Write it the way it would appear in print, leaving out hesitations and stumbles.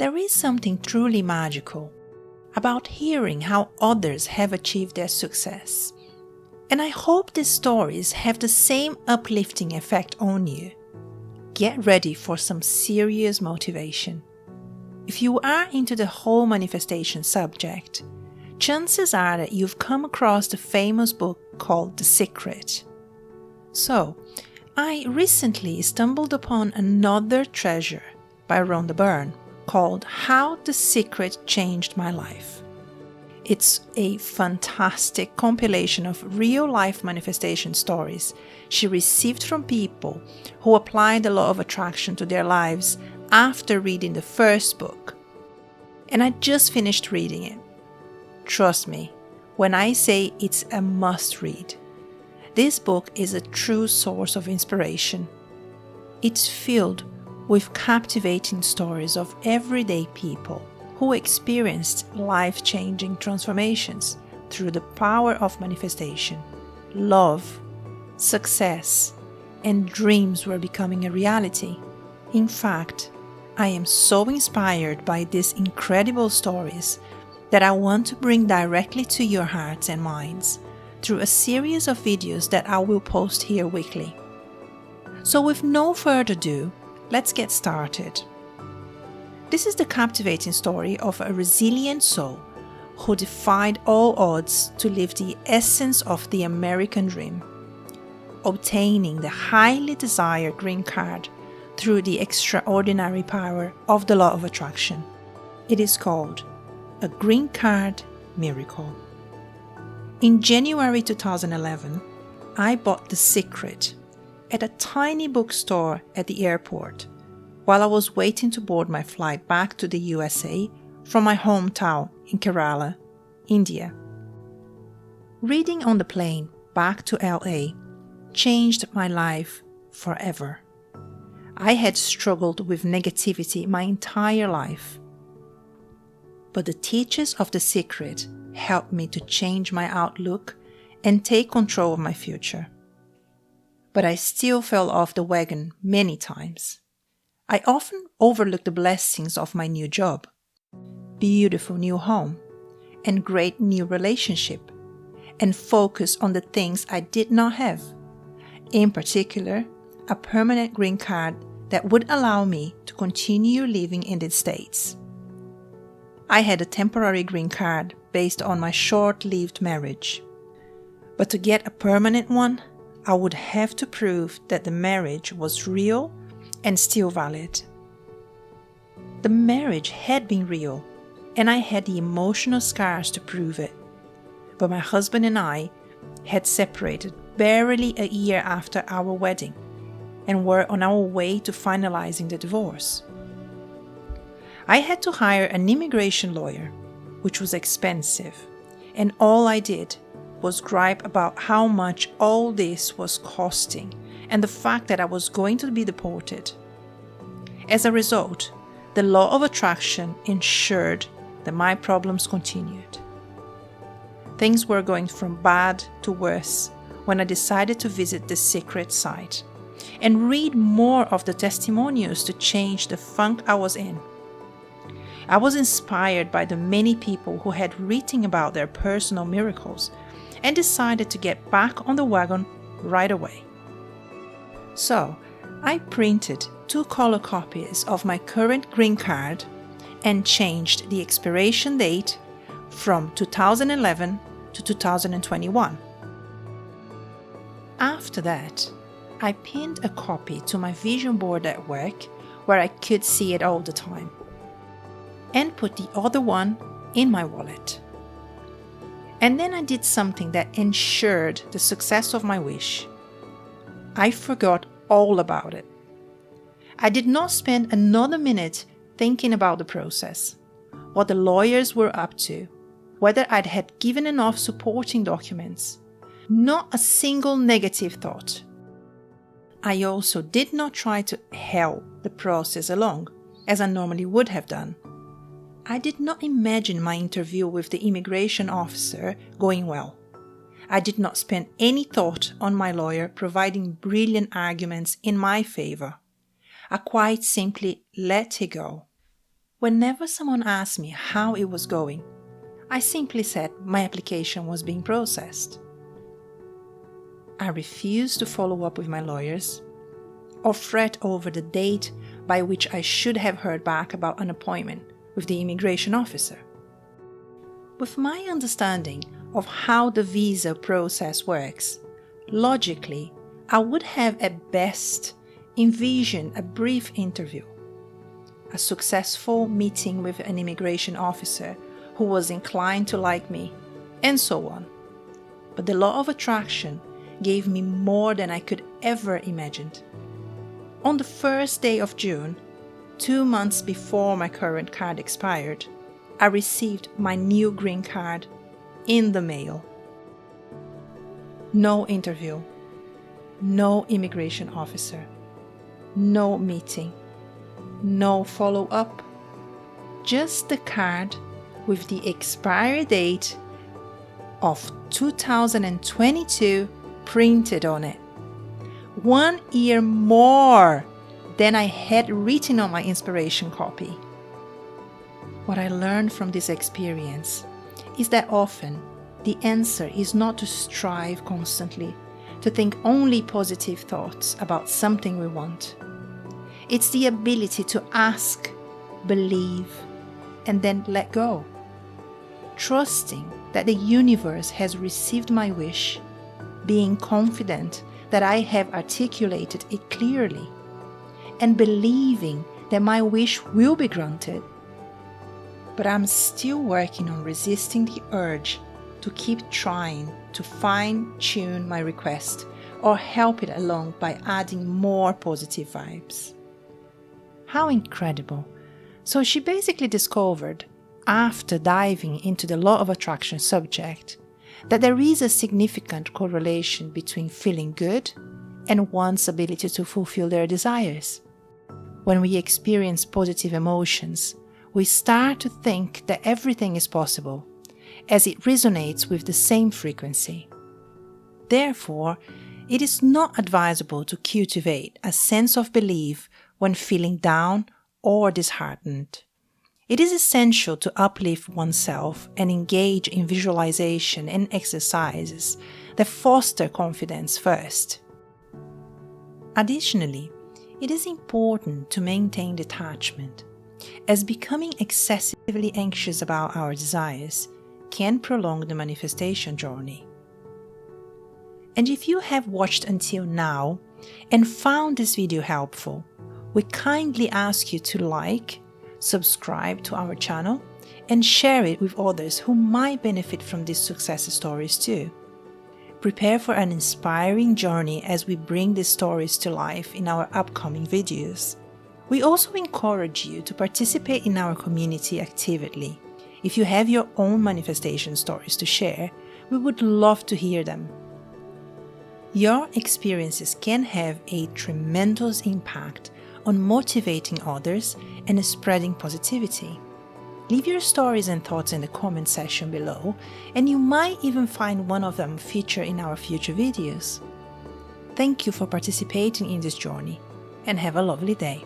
There is something truly magical about hearing how others have achieved their success. And I hope these stories have the same uplifting effect on you. Get ready for some serious motivation. If you are into the whole manifestation subject, chances are that you've come across the famous book called The Secret. So, I recently stumbled upon another treasure by Ronda Byrne called How the Secret Changed My Life. It's a fantastic compilation of real-life manifestation stories she received from people who applied the law of attraction to their lives after reading the first book. And I just finished reading it. Trust me, when I say it's a must-read. This book is a true source of inspiration. It's filled with captivating stories of everyday people who experienced life-changing transformations through the power of manifestation. Love, success, and dreams were becoming a reality. In fact, I am so inspired by these incredible stories that I want to bring directly to your hearts and minds through a series of videos that I will post here weekly. So with no further ado, let's get started. This is the captivating story of a resilient soul who defied all odds to live the essence of the American dream, obtaining the highly desired green card through the extraordinary power of the law of attraction. It is called a green card miracle. In January 2011, I bought The Secret at a tiny bookstore at the airport while I was waiting to board my flight back to the USA from my hometown in Kerala, India. Reading on the plane back to LA changed my life forever. I had struggled with negativity my entire life. But the teachers of The Secret helped me to change my outlook and take control of my future. But I still fell off the wagon many times. I often overlooked the blessings of my new job, beautiful new home, and great new relationship, and focused on the things I did not have. In particular, a permanent green card that would allow me to continue living in the States. I had a temporary green card based on my short-lived marriage. But to get a permanent one, I would have to prove that the marriage was real and still valid. The marriage had been real, and I had the emotional scars to prove it. But my husband and I had separated barely a year after our wedding and were on our way to finalizing the divorce. I had to hire an immigration lawyer, which was expensive, and all I did was gripe about how much all this was costing and the fact that I was going to be deported. As a result, the law of attraction ensured that my problems continued. Things were going from bad to worse when I decided to visit the Secret site and read more of the testimonials to change the funk I was in. I was inspired by the many people who had written about their personal miracles and decided to get back on the wagon right away. So, I printed 2 color copies of my current green card and changed the expiration date from 2011 to 2021. After that, I pinned a copy to my vision board at work where I could see it all the time, and put the other one in my wallet. And then I did something that ensured the success of my wish. I forgot all about it. I did not spend another minute thinking about the process, what the lawyers were up to, whether I'd had given enough supporting documents. Not a single negative thought. I also did not try to help the process along, as I normally would have done. I did not imagine my interview with the immigration officer going well. I did not spend any thought on my lawyer providing brilliant arguments in my favor. I quite simply let it go. Whenever someone asked me how it was going, I simply said my application was being processed. I refused to follow up with my lawyers or fret over the date by which I should have heard back about an appointment with the immigration officer. With my understanding of how the visa process works, logically, I would have at best envisioned a brief interview, a successful meeting with an immigration officer who was inclined to like me, and so on. But the law of attraction gave me more than I could ever imagine. On the first day of June, 2 months before my current card expired, I received my new green card in the mail. No interview, no immigration officer, no meeting, no follow-up, just the card with the expiry date of 2022 printed on it. 1 year more than I had written on my inspiration copy. What I learned from this experience is that often the answer is not to strive constantly, to think only positive thoughts about something we want. It's the ability to ask, believe, and then let go. Trusting that the universe has received my wish, being confident that I have articulated it clearly, and believing that my wish will be granted. But I'm still working on resisting the urge to keep trying to fine-tune my request or help it along by adding more positive vibes. How incredible! So she basically discovered, after diving into the law of attraction subject, that there is a significant correlation between feeling good and one's ability to fulfill their desires. When we experience positive emotions, we start to think that everything is possible, as it resonates with the same frequency. Therefore, it is not advisable to cultivate a sense of belief when feeling down or disheartened. It is essential to uplift oneself and engage in visualization and exercises that foster confidence first. Additionally, it is important to maintain detachment, as becoming excessively anxious about our desires can prolong the manifestation journey. And if you have watched until now and found this video helpful, we kindly ask you to like, subscribe to our channel, and share it with others who might benefit from these success stories too. Prepare for an inspiring journey as we bring these stories to life in our upcoming videos. We also encourage you to participate in our community actively. If you have your own manifestation stories to share, we would love to hear them. Your experiences can have a tremendous impact on motivating others and spreading positivity. Leave your stories and thoughts in the comment section below, and you might even find one of them featured in our future videos. Thank you for participating in this journey, and have a lovely day.